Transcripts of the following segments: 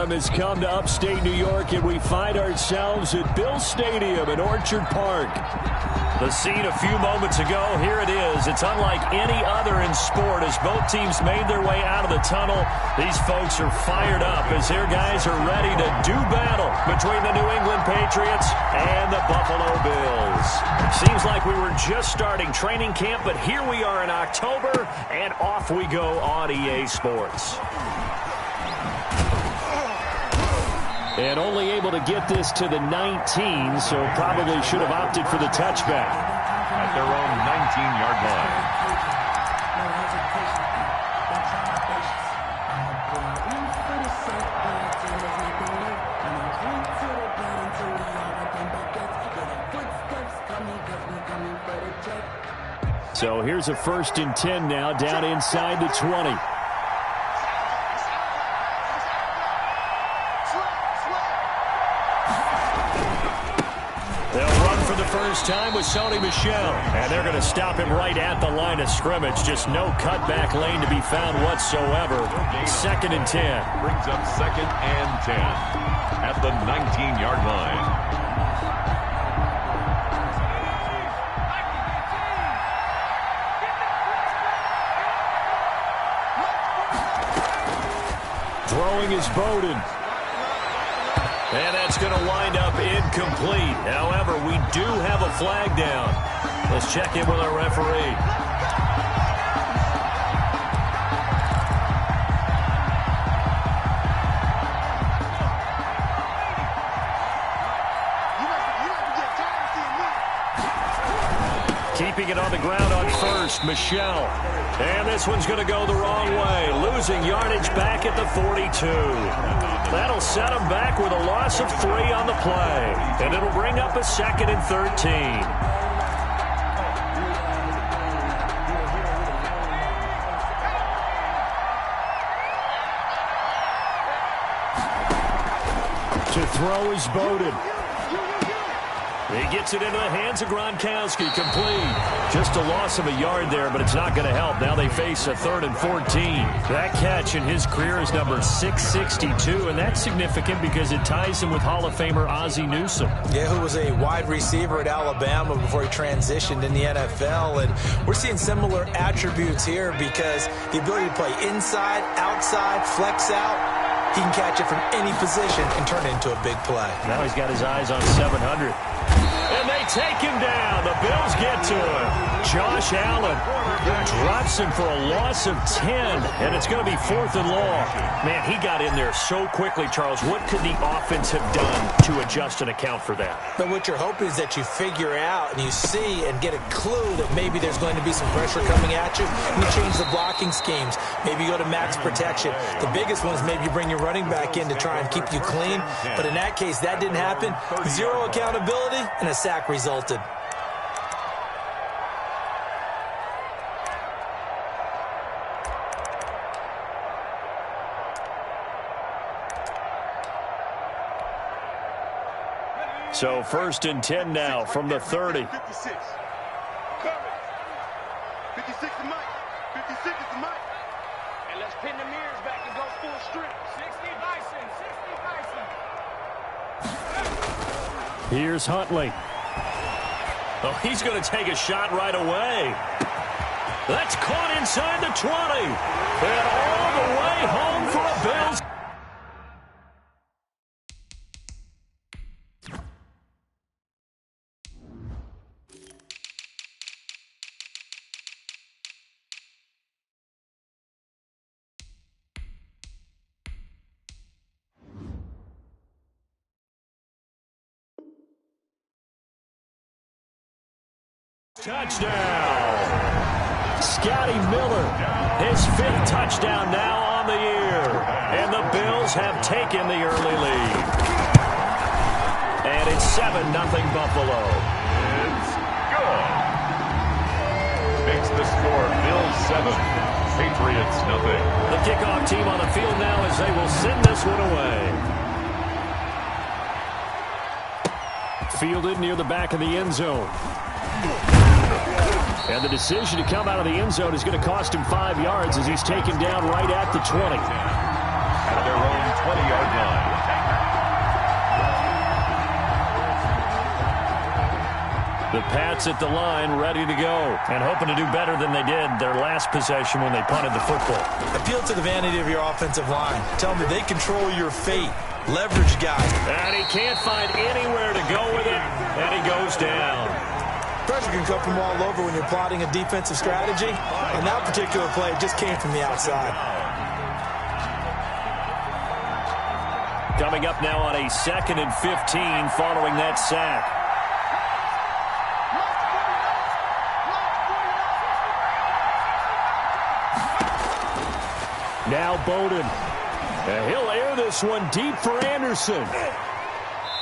autumn has come to upstate New York, and we find ourselves at Bill Stadium in Orchard Park. The scene a few moments ago, here it is. It's unlike any other in sport as both teams made their way out of the tunnel. These folks are fired up as their guys are ready to do battle between the New England Patriots and the Buffalo Bills. Seems like we were just starting training camp, but here we are in October, and off we go on EA Sports. And only able to get this to the 19, so probably should have opted for the touchback. At their own 19-yard line. So here's a 1st and 10 now, down inside the 20. First time with Sony Michel, and they're going to stop him right at the line of scrimmage. Just no cutback lane to be found whatsoever. 2nd and 10. Brings up 2nd and 10 at the 19-yard line. Throwing is Bowden. And that's going to wind up incomplete. However, we do have a flag down. Let's check in with our referee. Keeping it on the ground on 1st, Michel. And this one's going to go the wrong way. Losing yardage back at the 42. That'll set him back with a loss of 3 on the play. And it'll bring up a 2nd and 13. To throw is Bowden. He gets it into the hands of Gronkowski, complete. Just a loss of a yard there, but it's not going to help. Now they face a 3rd and 14. That catch in his career is number 662, and that's significant because it ties him with Hall of Famer Ozzie Newsome. Yeah, who was a wide receiver at Alabama before he transitioned in the NFL. And we're seeing similar attributes here because the ability to play inside, outside, flex out. He can catch it from any position and turn it into a big play. Now he's got his eyes on 700. And they take him down. The Bills get to him. Josh Allen drops him for a loss of 10, and it's going to be 4th and long. Man, he got in there so quickly, Charles. What could the offense have done to adjust and account for that? But what you're hoping is that you figure out and you see and get a clue that maybe there's going to be some pressure coming at you, and you change the blocking schemes. Maybe you go to max protection. The biggest one is maybe you bring your running back in to try and keep you clean. But in that case, that didn't happen. 0 accountability, and a sack resulted. So 1st and 10 now from the 30. 56. Coming. 56 is Mike. 56 is Mike. And let's pin the mirrors back and go full strength. 60 Bison. 60 Bison. Here's Huntley. Oh, he's going to take a shot right away. That's caught inside the 20. And all the way home for a Bills. Touchdown. Scotty Miller, his 5th touchdown now on the year. And the Bills have taken the early lead. And it's 7-0 Buffalo. It's good. Makes the score Bills 7, Patriots nothing. The kickoff team on the field now as they will send this one away. Fielded near the back of the end zone. And the decision to come out of the end zone is going to cost him 5 yards as he's taken down right at the 20. At their own 20-yard line. The Pats at the line, ready to go, and hoping to do better than they did their last possession when they punted the football. Appeal to the vanity of your offensive line. Tell them that they control your fate. Leverage guy. And he can't find anywhere to go with it, and he goes down. Pressure can come from all over when you're plotting a defensive strategy. On that particular play, it just came from the outside. Coming up now on a 2nd and 15 following that sack. Now Bowden. And he'll air this one deep for Anderson.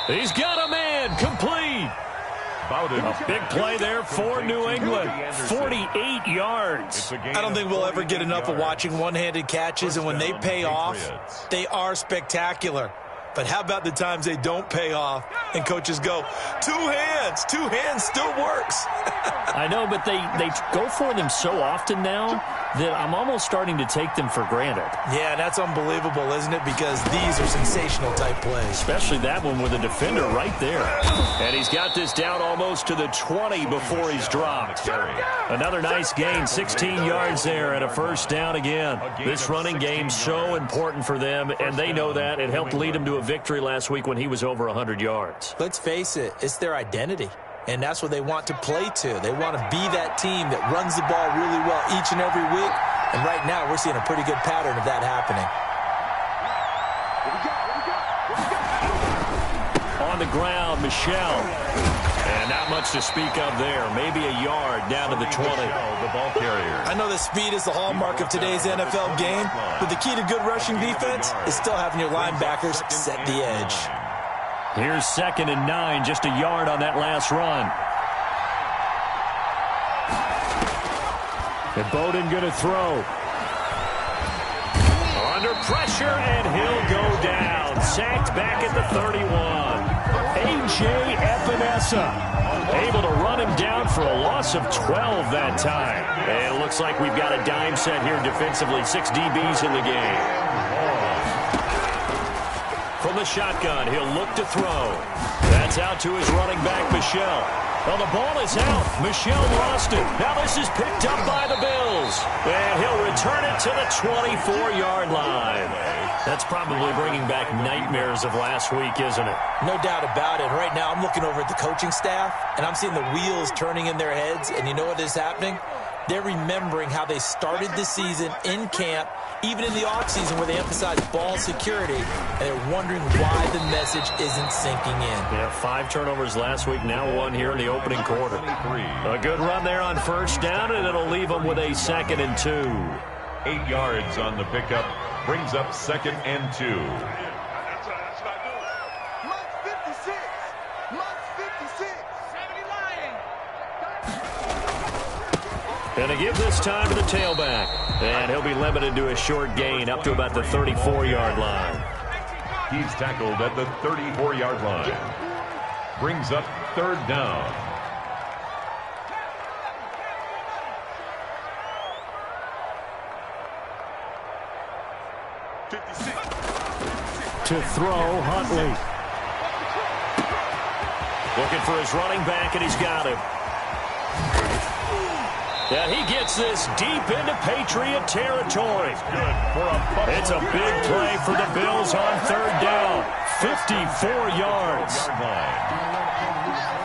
He's got a man. Complete. Bowden. A big play there for New England. 48 yards. I don't think we'll ever get enough of watching one-handed catches, and when they pay off, they are spectacular. But how about the times they don't pay off and coaches go, two hands still works. I know, but they go for them so often now that I'm almost starting to take them for granted. Yeah, that's unbelievable, isn't it? Because these are sensational type plays. Especially that one with a defender right there. And he's got this down almost to the 20 before he's dropped. Another nice gain, 16 yards there and a first down again. This running game's so important for them, and they know that. It helped lead them to a victory last week when he was over 100 yards. Let's face it, it's their identity. And that's what they want to play to. They want to be that team that runs the ball really well each and every week. And right now, we're seeing a pretty good pattern of that happening. On the ground, Michelle. And not much to speak of there. Maybe a yard down to the 20. The ball carrier. I know that speed is the hallmark of today's NFL game, but the key to good rushing defense is still having your linebackers set the edge. Here's 2nd and 9, just a yard on that last run. And Bowden going to throw. Under pressure, and he'll go down. Sacked back at the 31. A.J. Epinesa able to run him down for a loss of 12 that time. And it looks like we've got a dime set here defensively. 6 DBs in the game. From the shotgun, he'll look to throw. That's out to his running back, Michelle. Well, the ball is out. Michelle lost it. Now this is picked up by the Bills. And he'll return it to the 24-yard line. That's probably bringing back nightmares of last week, isn't it? No doubt about it. Right now, I'm looking over at the coaching staff, and I'm seeing the wheels turning in their heads. And you know what is happening? They're remembering how they started the season in camp, even in the offseason where they emphasized ball security, and they're wondering why the message isn't sinking in. Yeah, 5 turnovers last week, now 1 here in the opening quarter. A good run there on first down, and it'll leave them with a 2nd and 2. 8 yards on the pickup, brings up 2nd and 2. And to give this time to the tailback. And he'll be limited to a short gain up to about the 34-yard line. He's tackled at the 34-yard line. Brings up 3rd down. To throw, Huntley. Looking for his running back, and he's got him. And he gets this deep into Patriot territory. It's a big play for the Bills on 3rd down. 54 yards.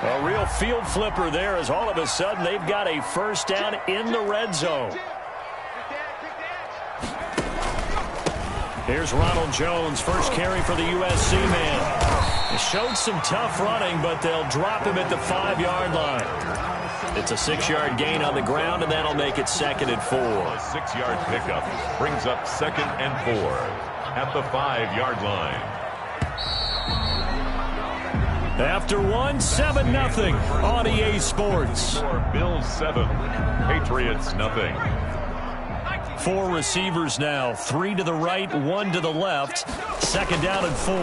A real field flipper there as all of a sudden they've got a first down in the red zone. Here's Ronald Jones, first carry for the USC man. He showed some tough running, but they'll drop him at the 5-yard line. It's a 6-yard gain on the ground, and that'll make it 2nd and 4. A 6-yard pickup brings up 2nd and 4 at the 5-yard line. After 7-0 on EA Sports. Bills 7, Patriots nothing. 4 receivers now, 3 to the right, 1 to the left. 2nd down and 4.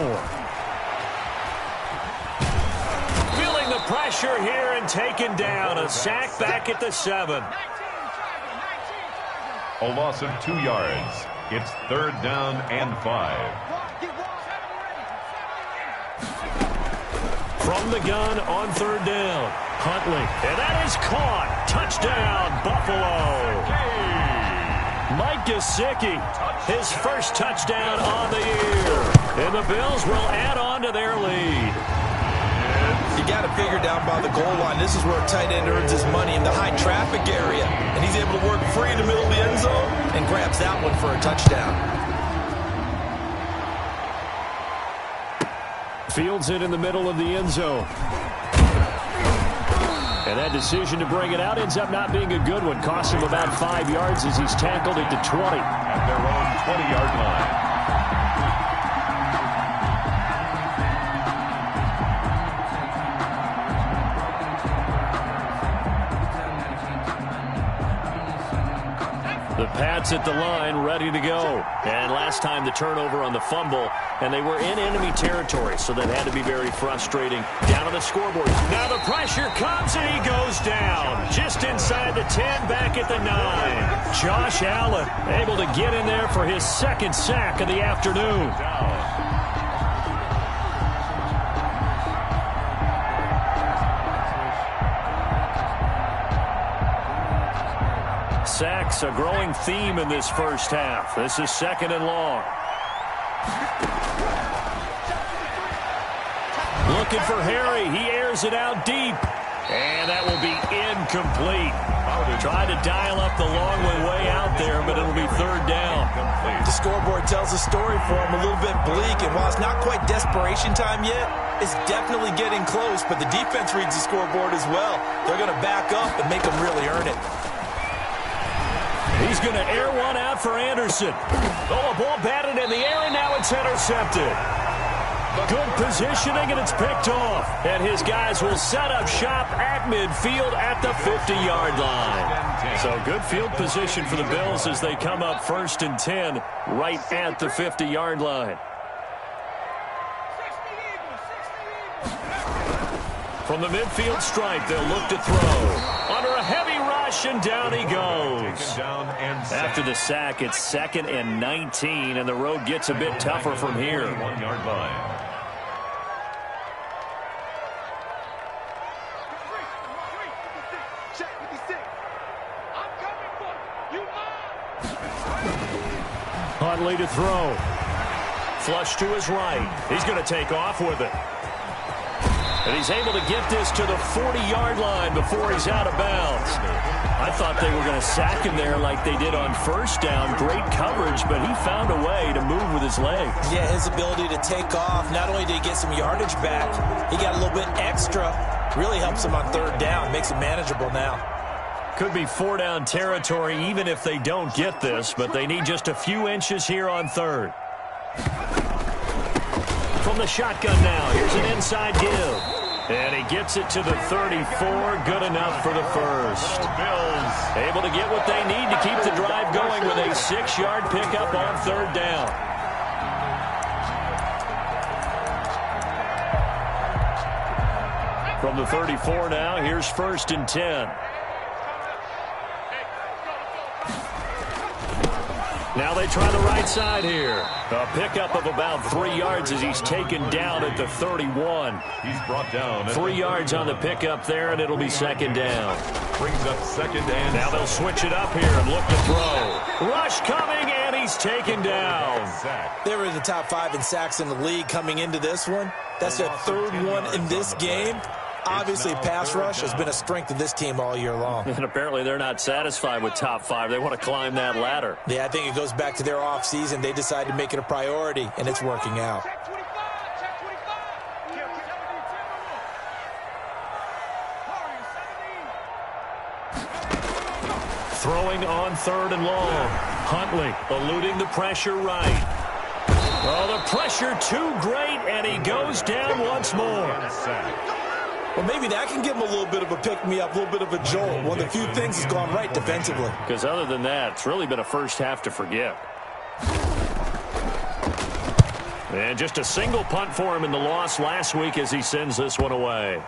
Feeling the pressure here and taken down. A sack back at the 7. A loss of 2 yards. It's 3rd down and 5. From the gun on 3rd down. Huntley. And that is caught. Touchdown, Buffalo. Mike Gesicki, his first touchdown on the year. And the Bills will add on to their lead. You got to figure down by the goal line. This is where a tight end earns his money in the high traffic area. And he's able to work free in the middle of the end zone and grabs that one for a touchdown. Fields it in the middle of the end zone. And that decision to bring it out ends up not being a good one. Costs him about 5 yards as he's tackled at the 20. At their own 20-yard line. The Pats at the line, ready to go. And last time the turnover on the fumble, and they were in enemy territory, so that had to be very frustrating. Down on the scoreboard. Now the pressure comes, and he goes down. Just inside the 10, back at the 9. Josh Allen able to get in there for his second sack of the afternoon. Sacks, a growing theme in this first half. This is 2nd and long. Looking for Harry. He airs it out deep. And that will be incomplete. Tried to dial up the long way out there, but it'll be 3rd down. The scoreboard tells a story for him, a little bit bleak. And while it's not quite desperation time yet, it's definitely getting close. But the defense reads the scoreboard as well. They're going to back up and make them really earn it. He's going to air one out for Anderson. Oh, a ball batted in the air, and now it's intercepted. Good positioning, and it's picked off. And his guys will set up shop at midfield at the 50-yard line. So good field position for the Bills as they come up 1st and 10 right at the 50-yard line. From the midfield stripe, they'll look to throw. Under a heavy rush, and down he goes. After the sack, it's 2nd and 19, and the road gets a bit tougher from here. 1-yard line. Huntley to throw. Flush to his right. He's going to take off with it. And he's able to get this to the 40-yard line before he's out of bounds. I thought they were going to sack him there like they did on 1st down. Great coverage, but he found a way to move with his legs. Yeah, his ability to take off. Not only did he get some yardage back, he got a little bit extra. Really helps him on 3rd down. Makes it manageable now. Could be 4-down territory even if they don't get this, but they need just a few inches here on 3rd. From the shotgun now, here's an inside give. And he gets it to the 34, good enough for the first. Bills able to get what they need to keep the drive going with a 6-yard pickup on 3rd down. From the 34 now, here's 1st and 10. Now they try the right side here. A pickup of about 3 yards as he's taken down at the 31. He's brought down. 3 yards on the pickup there, and it'll be 2nd down. Brings up 2nd and now they'll switch it up here and look to throw. Rush coming, and he's taken down. They were in the top 5 in sacks in the league coming into this one. That's their 3rd one in this game. Obviously, pass rush has been a strength of this team all year long. And apparently they're not satisfied with top 5. They want to climb that ladder. Yeah, I think it goes back to their offseason. They decided to make it a priority, and it's working out. Throwing on 3rd and long. Huntley eluding the pressure right. Oh, the pressure too great, and he goes down once more. Well, maybe that can give him a little bit of a pick-me-up, a little bit of a jolt. One of the few things has gone right defensively. Because other than that, it's really been a first half to forget. And just a single punt for him in the loss last week as he sends this one away.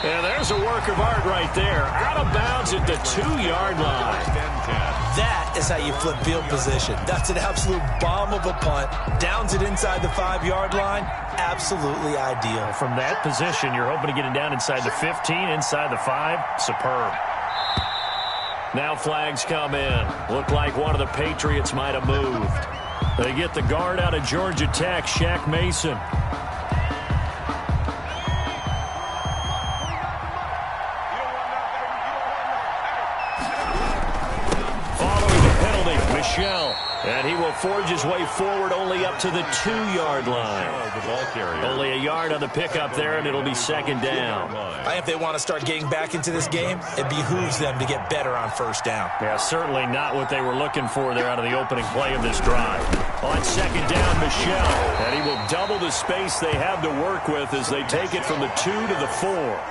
And there's a work of art right there. Out of bounds at the 2-yard line. That is how you flip field position. That's an absolute bomb of a punt. Downs it inside the 5-yard line. Absolutely ideal. From that position, you're hoping to get it down inside the 15, inside the 5. Superb. Now flags come in. Look like one of the Patriots might have moved. They get the guard out of Georgia Tech, Shaq Mason. And he will forge his way forward only up to the 2-yard line. Only a yard on the pickup there, and it'll be second down. If they want to start getting back into this game, it behooves them to get better on first down. Yeah, certainly not what they were looking for there out of the opening play of this drive. On second down, Michel. And he will double the space they have to work with as they take it from the 2 to the 4.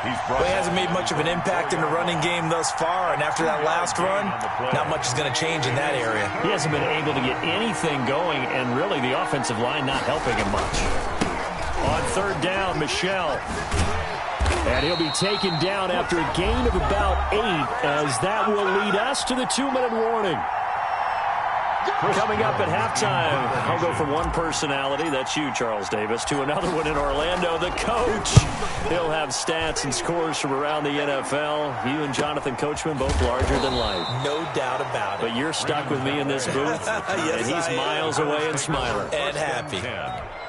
Well, he hasn't made much of an impact in the running game thus far, and after that last run, not much is going to change in that area. He hasn't been able to get anything going, and really the offensive line not helping him much. On third down, Michel. And he'll be taken down after a gain of about 8, as that will lead us to the 2-minute warning. Coming up at halftime, I'll go from one personality, that's you, Charles Davis, to another one in Orlando, the coach. He'll have stats and scores from around the NFL. You and Jonathan Coachman, both larger than life. No doubt about it. But you're stuck with me in this booth, yes, and he's miles away and smiling. And happy.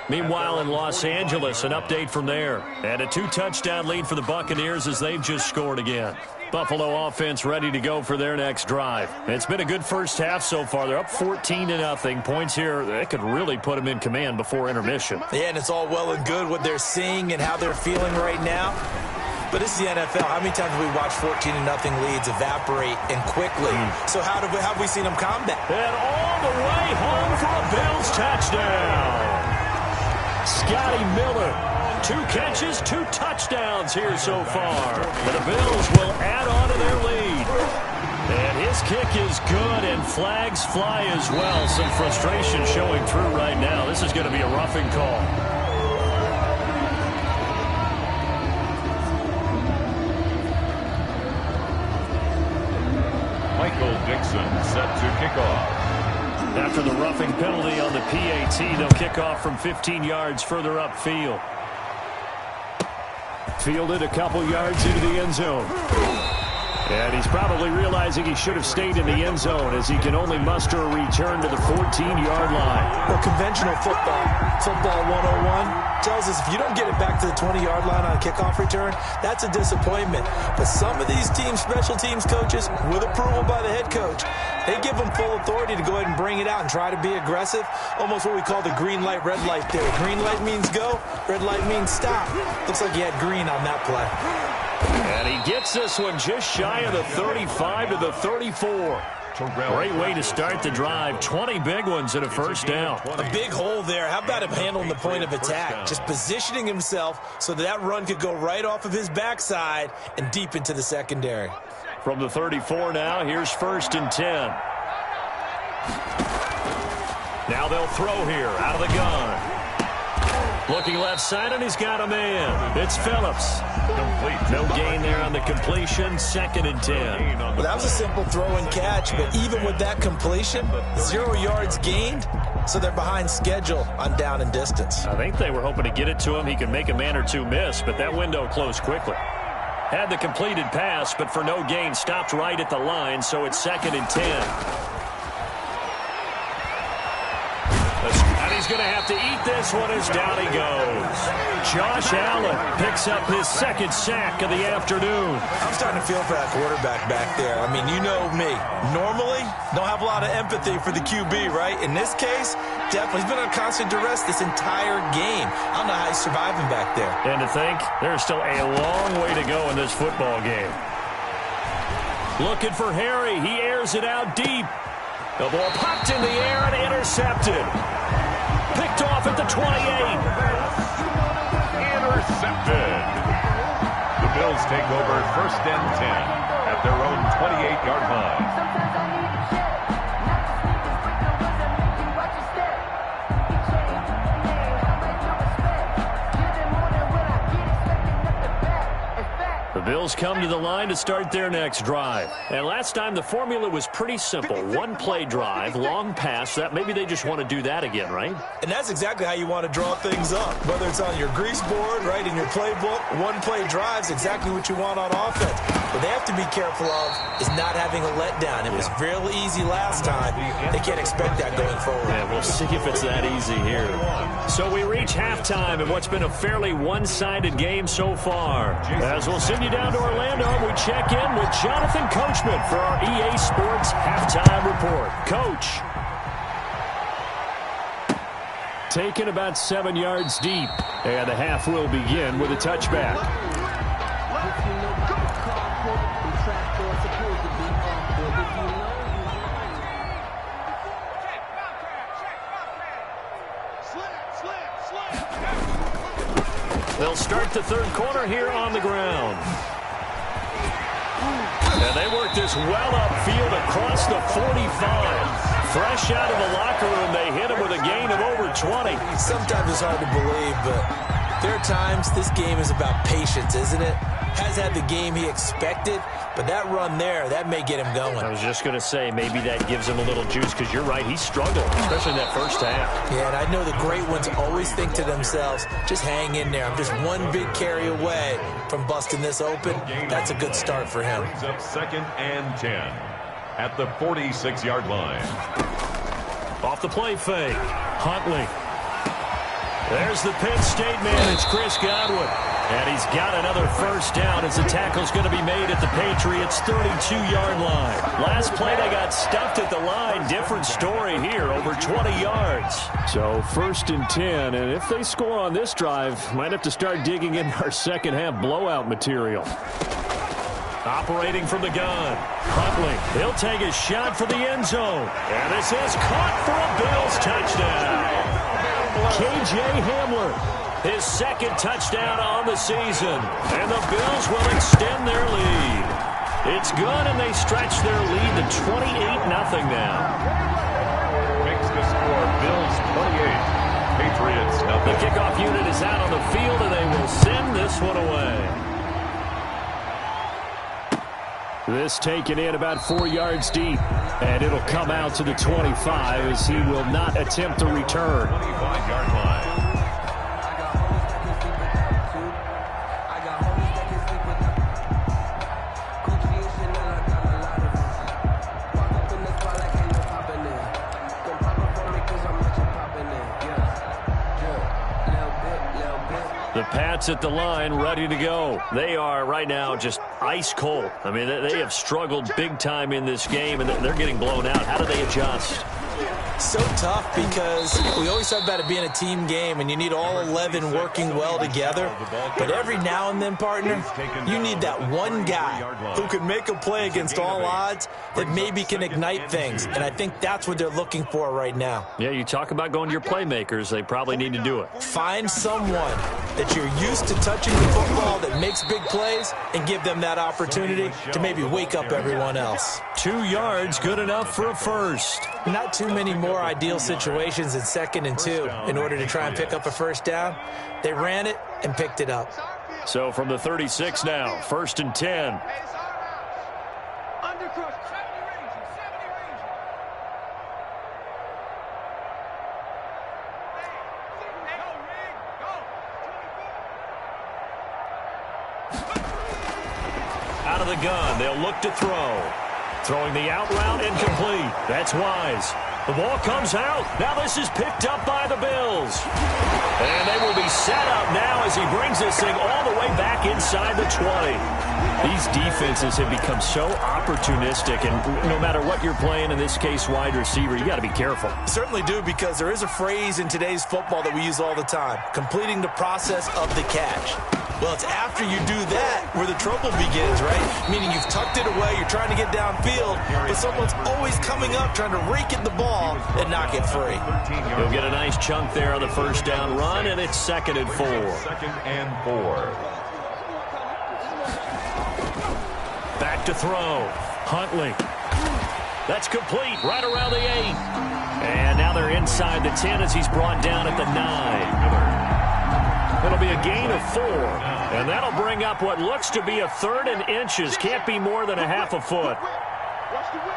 Meanwhile, in Los Angeles, an update from there. And a 2-touchdown lead for the Buccaneers as they've just scored again. Buffalo offense ready to go for their next drive. It's been a good first half so far. They're up 14-0. Points here, that could really put them in command before intermission. Yeah, and it's all well and good what they're seeing and how they're feeling right now. But this is the NFL. How many times have we watched 14-0 leads evaporate and quickly? So how have we seen them combat? And all the way home for a Bills touchdown. Scotty Miller, 2 catches, 2 touchdowns here so far. But the Bills will add on to their lead. And his kick is good, and flags fly as well. Some frustration showing through right now. This is going to be a roughing call. Michael Dixon set to kick off. After the roughing penalty on the PAT, they'll kick off from 15 yards further upfield. Fielded a couple yards into the end zone. And he's probably realizing he should have stayed in the end zone as he can only muster a return to the 14-yard line. Well, conventional football 101, tells us if you don't get it back to the 20-yard line on a kickoff return, that's a disappointment. But some of these teams, special teams coaches, with approval by the head coach, they give them full authority to go ahead and bring it out and try to be aggressive. Almost what we call the green light, red light theory. Green light means go, red light means stop. Looks like he had green on that play. And he gets this one just shy of the 35 to the 34. Great way to start the drive. 20 big ones and a first down. A big hole there. How about him handling the point of attack? Just positioning himself so that run could go right off of his backside and deep into the secondary. From the 34 now, here's 1st and 10. Now they'll throw here out of the gun. Looking left side, and he's got a man. It's Phillips. No gain there on the completion. 2nd and 10. Well, that was a simple throw and catch, but even with that completion, 0 yards gained, so they're behind schedule on down and distance. I think they were hoping to get it to him. He could make a man or two miss, but that window closed quickly. Had the completed pass, but for no gain, stopped right at the line, so it's 2nd and 10. And he's going to have to eat this one as down he goes. Josh Allen picks up his 2nd sack of the afternoon. I'm starting to feel for that quarterback back there. I mean, you know me. Normally, don't have a lot of empathy for the QB, right? In this case, definitely. He's been on constant duress this entire game. I don't know how he's surviving back there. And to think, there's still a long way to go in this football game. Looking for Harry. He airs it out deep. The ball popped in the air and intercepted. Picked off at the 28. Intercepted. The Bills take over 1st and 10 at their own 28-yard line. The Bills come to the line to start their next drive. And last time the formula was pretty simple. One-play drive, long pass. That maybe they just want to do that again, right? And that's exactly how you want to draw things up. Whether it's on your grease board, right, in your playbook, one-play drive's exactly what you want on offense. What they have to be careful of is not having a letdown. It was real easy last time. They can't expect that going forward. Yeah, we'll see if it's that easy here. So we reach halftime in what's been a fairly one-sided game so far. As we'll send you down to Orlando, we check in with Jonathan Coachman for our EA Sports Halftime Report. Coach. Taken about 7 yards deep. And the half will begin with a touchback. They'll start the third quarter here on the ground. And they work this well upfield across the 45. Fresh out of the locker room, they hit him with a gain of over 20. Sometimes it's hard to believe, but there are times this game is about patience, isn't it? Has had the game he expected, but that run there, that may get him going. I was just going to say, maybe that gives him a little juice, because you're right, he struggled, especially in that first half. Yeah, and I know the great ones always think to themselves, just hang in there. I'm just one big carry away from busting this open. That's a good start for him. Brings up 2nd and 10 at the 46-yard line. Off the play fake, Huntley. There's the Penn State man, it's Chris Godwin. And he's got another first down as the tackle's going to be made at the Patriots' 32-yard line. Last play, they got stuffed at the line. Different story here, over 20 yards. So 1st and 10, and if they score on this drive, might have to start digging in our second half blowout material. Operating from the gun, Huntley. He'll take a shot for the end zone. And this is caught for a Bills touchdown. K.J. Hamler. His second touchdown on the season. And the Bills will extend their lead. It's good, and they stretch their lead to 28-0 now. Makes the score Bills 28, Patriots nothing. The kickoff unit is out on the field, and they will send this one away. This taken in about 4 yards deep. And it'll come out to the 25 as he will not attempt to return. 25-yard line. The Pats at the line, ready to go. They are right now just ice cold. I mean, they have struggled big time in this game, and they're getting blown out. How do they adjust? So tough, because we always talk about it being a team game, and you need all 11 working well together. But every now and then, partner, you need that one guy who can make a play against all odds that maybe can ignite things. And I think that's what they're looking for right now. Yeah, you talk about going to your playmakers. They probably need to do it. Find someone that you're used to touching the football that makes big plays and give them that opportunity to maybe wake up everyone else. 2 yards, good enough for a first. Not too many more ideal situations in 2nd and 2 in order to try and pick up a first down. They ran it and picked it up. So from the 36 now, 1st and 10. Out of the gun, they'll look to throw. Throwing the out route incomplete. That's Wise. The ball comes out. Now this is picked up by the Bills. And they will be set up now as he brings this thing all the way back inside the 20. These defenses have become so opportunistic, and no matter what you're playing, in this case wide receiver, you got to be careful. Certainly do, because there is a phrase in today's football that we use all the time: completing the process of the catch. Well, it's after you do that where the trouble begins, right? Meaning you've tucked it away, you're trying to get downfield, but someone's always coming up trying to rake at the ball and knock it free. He'll get a nice chunk there on the first down run, and it's 2nd and 4. 2nd and 4. Back to throw. Huntley. That's complete right around the 8. And now they're inside the 10 as he's brought down at the 9. It'll be a gain of 4. And that'll bring up what looks to be a 3rd and inches. Can't be more than a half a foot. Watch the whip.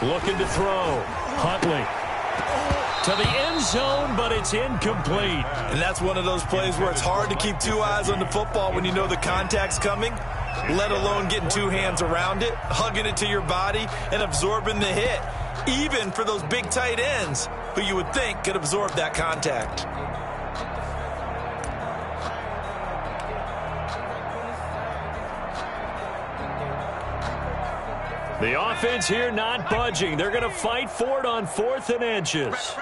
Slam. Looking to throw. Huntley. To the end zone, but it's incomplete. And that's one of those plays where it's hard to keep 2 eyes on the football when you know the contact's coming, let alone getting 2 hands around it, hugging it to your body, and absorbing the hit, even for those big tight ends who you would think could absorb that contact. The offense here not budging. They're going to fight for it on 4th and inches.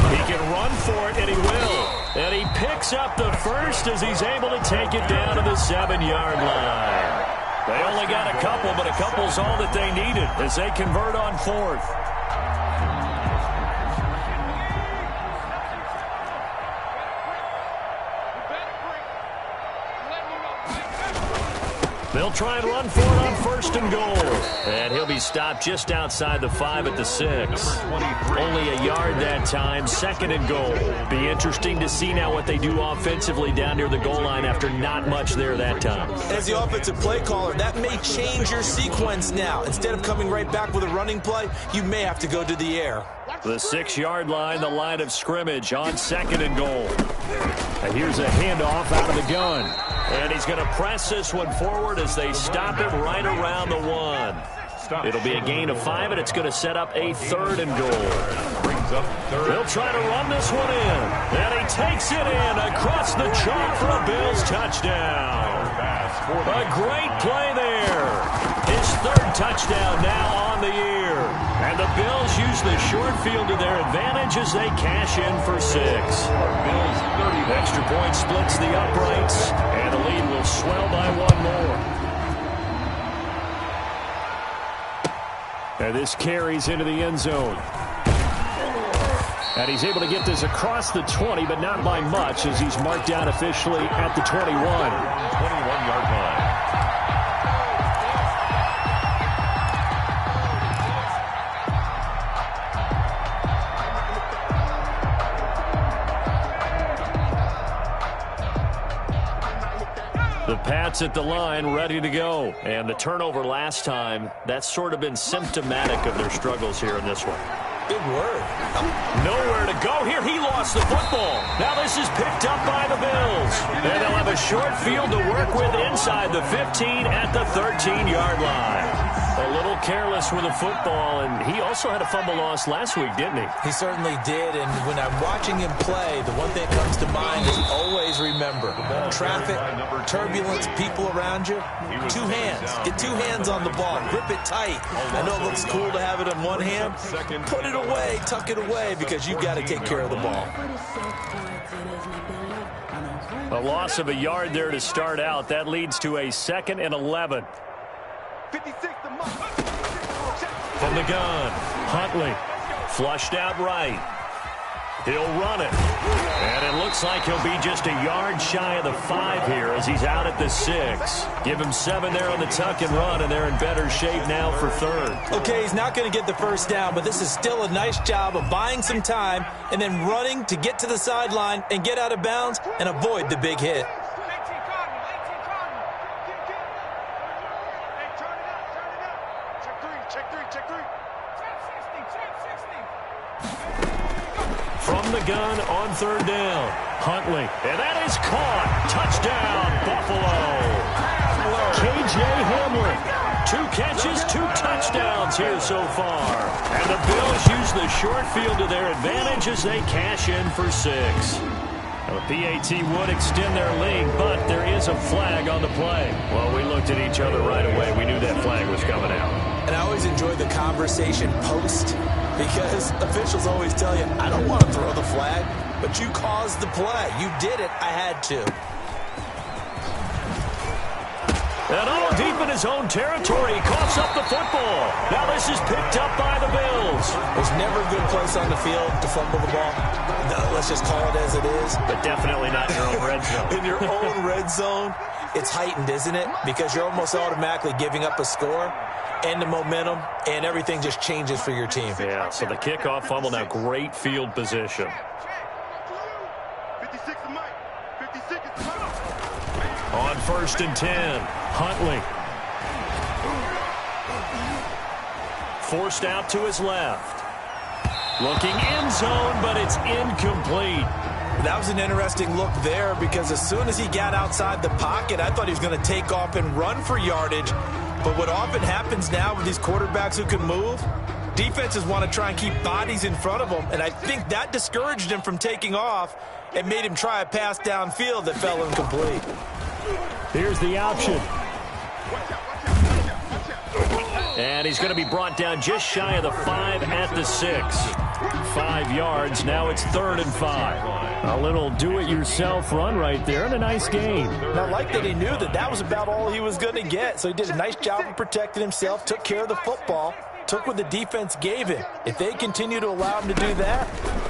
He can run for it, and he will. And he picks up the first as he's able to take it down to the 7-yard line. They only got a couple, but a couple's all that they needed as they convert on 4th. They'll try and run for it on 1st and goal. And he'll be stopped just outside the 5 at the 6. Only a yard that time, 2nd and goal. Be interesting to see now what they do offensively down near the goal line after not much there that time. As the offensive play caller, that may change your sequence now. Instead of coming right back with a running play, you may have to go to the air. The 6-yard line, the line of scrimmage on 2nd and goal. And here's a handoff out of the gun. And he's going to press this one forward as they stop it right around the 1. It'll be a gain of 5, and it's going to set up a 3rd and goal. They'll try to run this one in. And he takes it in across the chalk for a Bills touchdown. A great play there. His 3rd touchdown now on the year. And the Bills use the short field to their advantage as they cash in for 6. Extra point splits the uprights, and the lead will swell by 1 more. And this carries into the end zone. And he's able to get this across the 20, but not by much as he's marked down officially at the 21. 21-yard line. The Pats at the line, ready to go. And the turnover last time, that's sort of been symptomatic of their struggles here in this one. Big word. Nowhere to go here. He lost the football. Now this is picked up by the Bills. And they'll have a short field to work with inside the 15 at the 13-yard line. A little careless with the football, and he also had a fumble loss last week, didn't he? He certainly did, and when I'm watching him play, the one thing that comes to mind is always remember, traffic, turbulence, people around you, 2 hands. Get 2 hands on the ball. Grip it tight. I know it looks cool to have it on one hand. Put it away, tuck it away, because you've got to take care of the ball. A loss of a yard there to start out. That leads to a 2nd and 11. 56 to Mike. From the gun, Huntley, flushed out right. He'll run it. And it looks like he'll be just a yard shy of the 5 here as he's out at the 6. Give him 7 there on the tuck and run, and they're in better shape now for 3rd. Okay, he's not going to get the first down, but this is still a nice job of buying some time and then running to get to the sideline and get out of bounds and avoid the big hit. From the gun on 3rd down, Huntley, and that is caught. Touchdown, Buffalo. K.J. Hamlin, 2 catches, 2 touchdowns here so far. And the Bills use the short field to their advantage as they cash in for 6. Now, the PAT would extend their lead, but there is a flag on the play. Well, we looked at each other right away. We knew that flag was coming out. And I always enjoy the conversation post, because officials always tell you, I don't want to throw the flag, but you caused the play. You did it. I had to. And all deep in his own territory, he coughs up the football. Now this is picked up by the Bills. There's never a good place on the field to fumble the ball. let's just call it as it is. But definitely not in your own red zone. In your own red zone, it's heightened, isn't it? Because you're almost automatically giving up a score and the momentum, and everything just changes for your team. Yeah, so the kickoff fumble, now great field position. 56 to Mike. 56 is Mike. On 1st and 10, Huntley. Forced out to his left. Looking end zone, but it's incomplete. That was an interesting look there because as soon as he got outside the pocket, I thought he was going to take off and run for yardage. But what often happens now with these quarterbacks who can move, defenses want to try and keep bodies in front of them, and I think that discouraged him from taking off and made him try a pass downfield that fell incomplete. Here's the option. And he's going to be brought down just shy of the 5 at the 6. 5 yards. Now it's 3rd and 5. A little do-it-yourself run right there and a nice game. Now, I like that he knew that that was about all he was going to get. So he did a nice job of protecting himself, took care of the football, took what the defense gave him. If they continue to allow him to do that,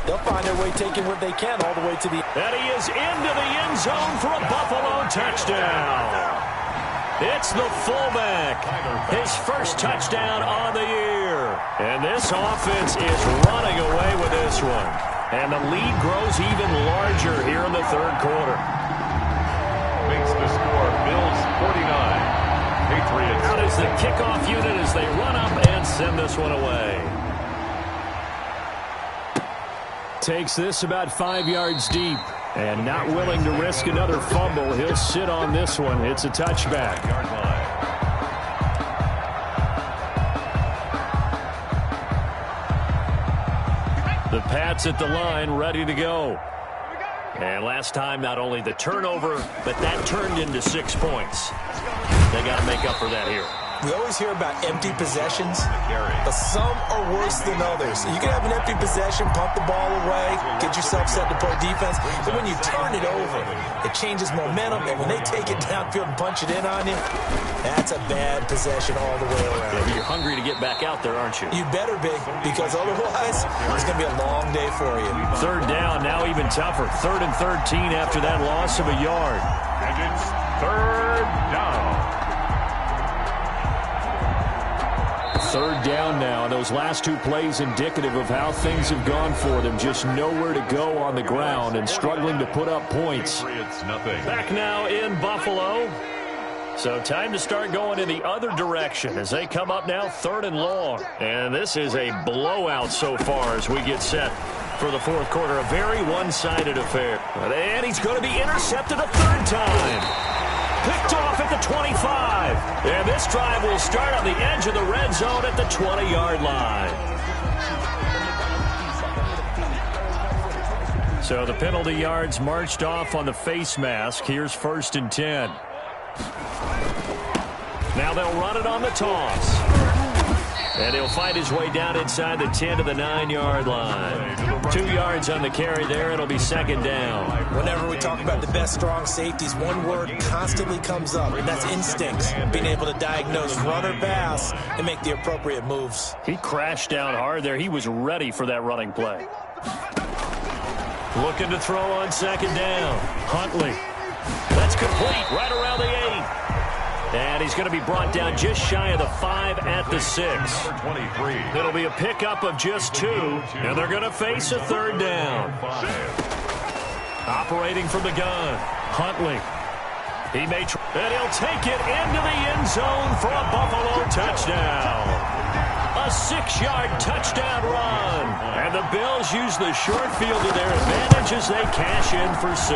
they'll find their way taking what they can all the way to the... And he is into the end zone for a Buffalo touchdown. It's the fullback. His first touchdown on the year. And this offense is running away with this one. And the lead grows even larger here in the 3rd quarter. Makes the score Bills 49. Patriots. Out is the kickoff unit as they run up and send this one away. Takes this about 5 yards deep. And not willing to risk another fumble. He'll sit on this one. It's a touchback. The Pats at the line, ready to go. And last time, not only the turnover, but that turned into 6 points. They got to make up for that here. We always hear about empty possessions, but some are worse than others. You can have an empty possession, pump the ball away, get yourself set to play defense, but when you turn it over, it changes momentum, and when they take it downfield and punch it in on you, that's a bad possession all the way around. Yeah, but you're hungry to get back out there, aren't you? You better be, because otherwise, it's going to be a long day for you. 3rd down, now even tougher. 3rd and 13 after that loss of a yard. And it's 3rd down. 3rd down now. Those last 2 plays indicative of how things have gone for them. Just nowhere to go on the ground and struggling to put up points. Back now in Buffalo. So time to start going in the other direction as they come up now 3rd and long. And this is a blowout so far as we get set for the 4th quarter. A very one-sided affair. And he's going to be intercepted a 3rd time. Picked off at the 25. And this drive will start on the edge of the red zone at the 20-yard line. So the penalty yards marched off on the face mask. Here's 1st and 10. Now they'll run it on the toss. And he'll fight his way down inside the 10 to the 9-yard line. 2 yards on the carry there. It'll be 2nd down. Whenever we talk about the best strong safeties, one word constantly comes up, and that's instincts. Being able to diagnose run or pass and make the appropriate moves. He crashed down hard there. He was ready for that running play. Looking to throw on 2nd down. Huntley. That's complete right around the 8. And he's going to be brought down just shy of the 5 at the 6. It'll be a pickup of just 2, and they're going to face a 3rd down. Operating from the gun, Huntley. He may and he'll take it into the end zone for a Buffalo touchdown. A 6-yard touchdown run. And the Bills use the short field to their advantage as they cash in for 6.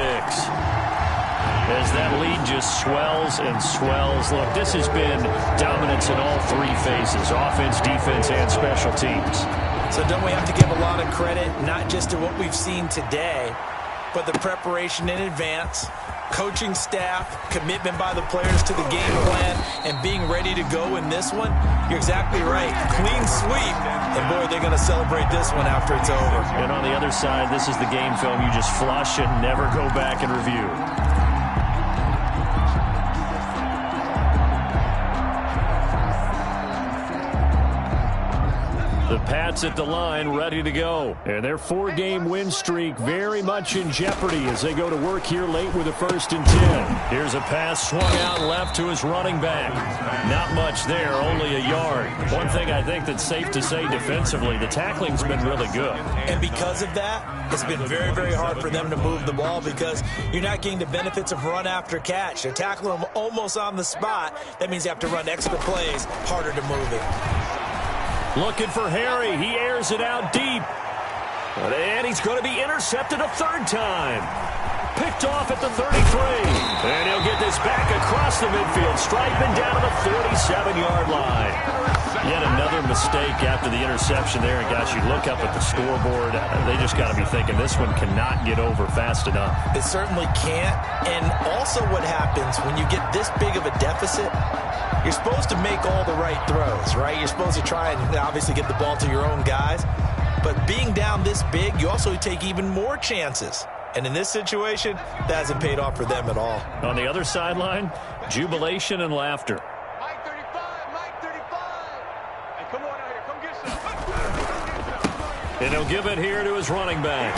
As that lead just swells and swells. Look, this has been dominance in all 3 phases, offense, defense, and special teams. So don't we have to give a lot of credit, not just to what we've seen today, but the preparation in advance, coaching staff, commitment by the players to the game plan, and being ready to go in this one? You're exactly right. Clean sweep. And, boy, they're going to celebrate this one after it's over. And on the other side, this is the game film you just flush and never go back and review. The Pats at the line, ready to go. And their 4-game win streak very much in jeopardy as they go to work here late with a 1st and 10. Here's a pass swung out left to his running back. Not much there, only a yard. One thing I think that's safe to say defensively, the tackling's been really good. And because of that, it's been very, very hard for them to move the ball because you're not getting the benefits of run after catch. They're tackling them almost on the spot. That means you have to run extra plays, harder to move it. Looking for Harry. He airs it out deep. And he's going to be intercepted a 3rd time. Picked off at the 33. And he'll get this back across the midfield, striping down to the 47-yard line. Yet another mistake after the interception there. And, gosh, you look up at the scoreboard, they just got to be thinking this one cannot get over fast enough. It certainly can't. And also what happens when you get this big of a deficit, you're supposed to make all the right throws, right? You're supposed to try and obviously get the ball to your own guys. But being down this big, you also take even more chances. And in this situation, that hasn't paid off for them at all. On the other sideline, jubilation and laughter. Mike 35, Mike 35. Hey, come on out here. Come get some. And he'll give it here to his running back.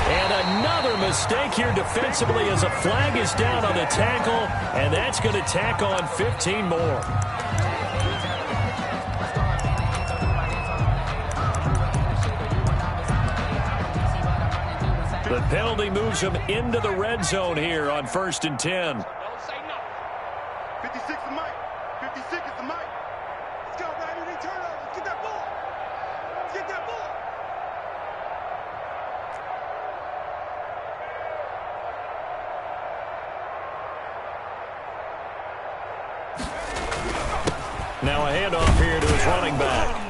And another mistake here defensively as a flag is down on the tackle, and that's going to tack on 15 more. The penalty moves him into the red zone here on 1st and 10. Don't say no. 56 is Mike. 56 is the Mike. Let's go, Brady. They turn over. Get that ball. Get that ball. Now a handoff here to his running back.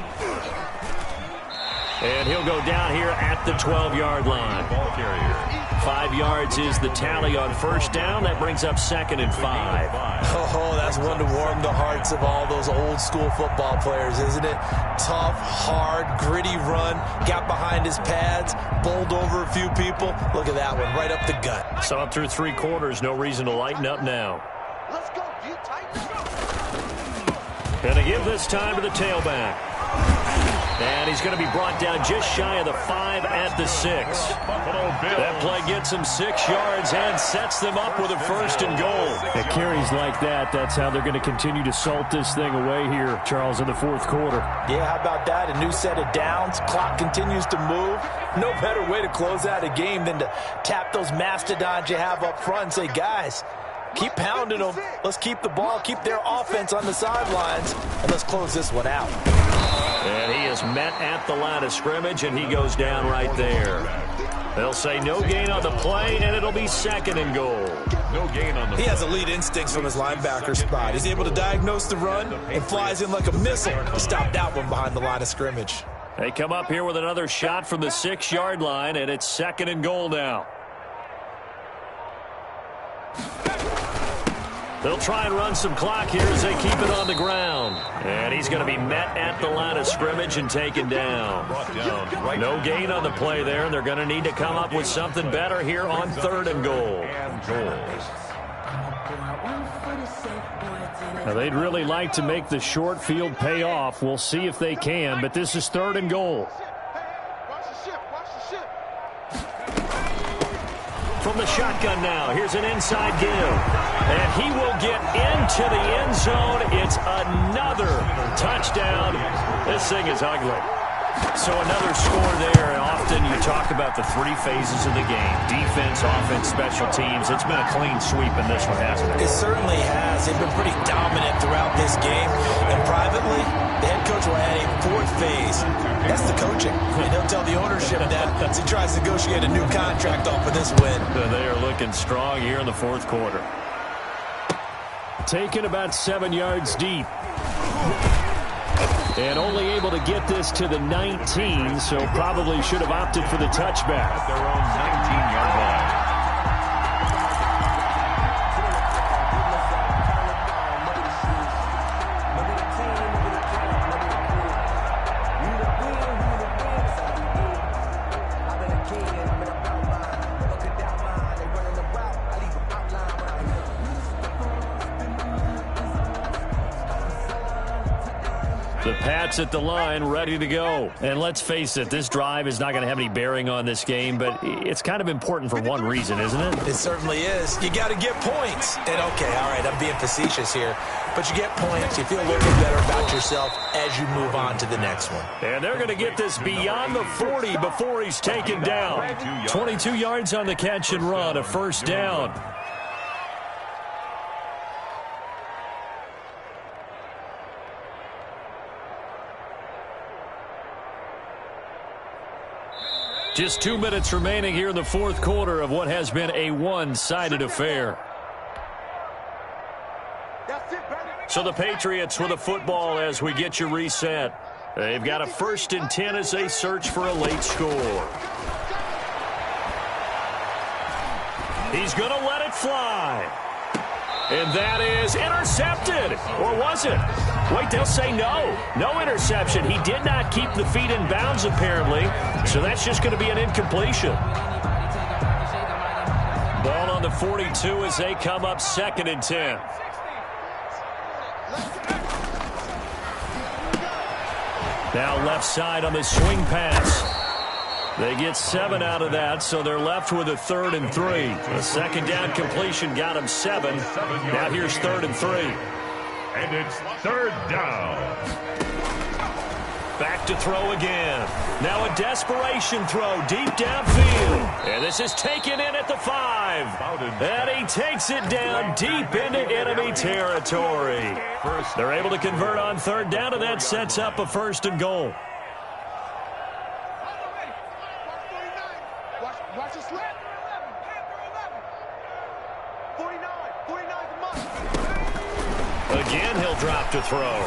And he'll go down here at the 12-yard line. Ball carrier. 5 yards is the tally on 1st down. That brings up 2nd and 5. Oh, that's one to warm the hearts of all those old-school football players, isn't it? Tough, hard, gritty run, got behind his pads, bowled over a few people. Look at that one, right up the gut. So up through 3 quarters, no reason to lighten up now. Let's go. Get tight. Going to give this time to the tailback. And he's going to be brought down just shy of the 5 at the 6. That play gets him 6 yards and sets them up with a 1st and goal. At carries like that, that's how they're going to continue to salt this thing away here, Charles, in the 4th quarter. Yeah, how about that? A new set of downs. Clock continues to move. No better way to close out a game than to tap those mastodons you have up front and say, guys, keep pounding them. Let's keep the ball, keep their offense on the sidelines, and let's close this one out. And he is met at the line of scrimmage, and he goes down right there. They'll say no gain on the play, and it'll be 2nd and goal. No gain on the He has elite instincts from his linebacker spot. He's able to diagnose the run and flies in like a missile to stop that one behind the line of scrimmage. They come up here with another shot from the 6-yard line, and it's 2nd and goal now. They'll try and run some clock here as they keep it on the ground. And he's going to be met at the line of scrimmage and taken down. No gain on the play there, and they're going to need to come up with something better here on 3rd and goal. Now, they'd really like to make the short field pay off. We'll see if they can, but this is 3rd and goal. From the shotgun now, here's an inside give. And he will get into the end zone. It's another touchdown. This thing is ugly. So another score there, and often you talk about the 3 phases of the game. Defense, offense, special teams. It's been a clean sweep in this one, hasn't it? It certainly has. They've been pretty dominant throughout this game. And privately, the head coach will add a 4th phase. That's the coaching. And he'll tell the ownership that as he tries to negotiate a new contract off of this win. They are looking strong here in the 4th quarter. Taken about 7 yards deep. And only able to get this to the 19, so probably should have opted for the touchback. At their own 19-yard line. The Pats at the line, ready to go. And let's face it, this drive is not going to have any bearing on this game, but it's kind of important for one reason, isn't it? It certainly is. You got to get points. And, okay, all right, I'm being facetious here. But you get points. You feel a little bit better about yourself as you move on to the next one. And they're going to get this beyond the 40 before he's taken down. 22 yards on the catch and run, a first down. Just 2 minutes remaining here in the fourth quarter of what has been a one-sided affair. So the Patriots with a football as we get you reset. They've got a 1st and 10 as they search for a late score. He's going to let it fly. And that is intercepted. Or was it? Wait, they'll say no. No interception. He did not keep the feet in bounds, apparently. So that's just going to be an incompletion. Ball on the 42 as they come up 2nd and 10. Now left side on the swing pass. They get 7 out of that, so they're left with a 3rd and 3. A 2nd down completion got them 7. Now here's 3rd and 3. And it's 3rd down. Back to throw again. Now a desperation throw deep downfield. And this is taken in at the 5. And he takes it down deep into enemy territory. They're able to convert on 3rd down, and that sets up a 1st and goal. Watch the slip. 49. 49 Again, he'll drop to throw.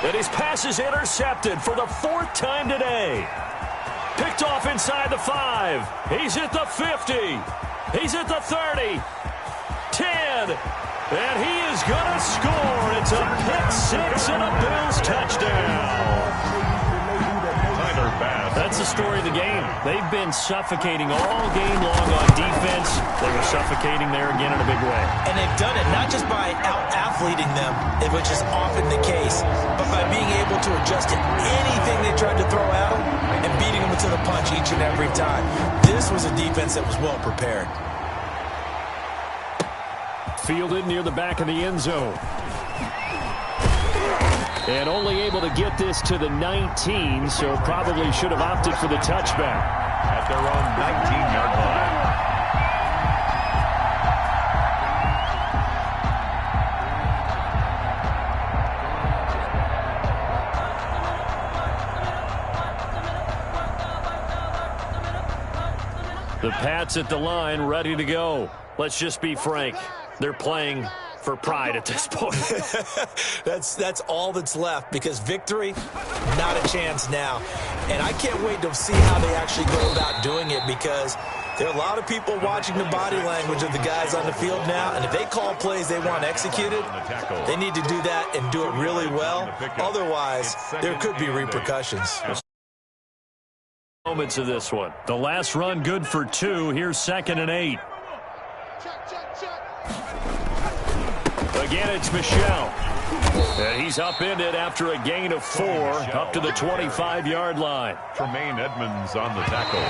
And his pass is intercepted for the 4th time today. Picked off inside the 5. He's at the 50. He's at the 30. 10. And he is going to score. It's a pick-6 and a Bills touchdown. That's the story of the game. They've been suffocating all game long on defense. They were suffocating there again in a big way. And they've done it not just by out-athleting them, which is often the case, but by being able to adjust to anything they tried to throw at them and beating them to the punch each and every time. This was a defense that was well prepared. Fielded near the back of the end zone. And only able to get this to the 19, so probably should have opted for the touchback. At their own 19-yard line. The Pats at the line, ready to go. Let's just be frank. They're playing for pride at this point. That's all that's left, because victory, not a chance now. And I can't wait to see how they actually go about doing it, because there are a lot of people watching the body language of the guys on the field now, and if they call plays they want executed, they need to do that and do it really well. Otherwise, there could be repercussions. Moments of this one. The last run good for 2. Here's 2nd and 8. Again, it's Michel. And he's upended after a gain of 4, up to the 25-yard line. Tremaine Edmonds on the tackle.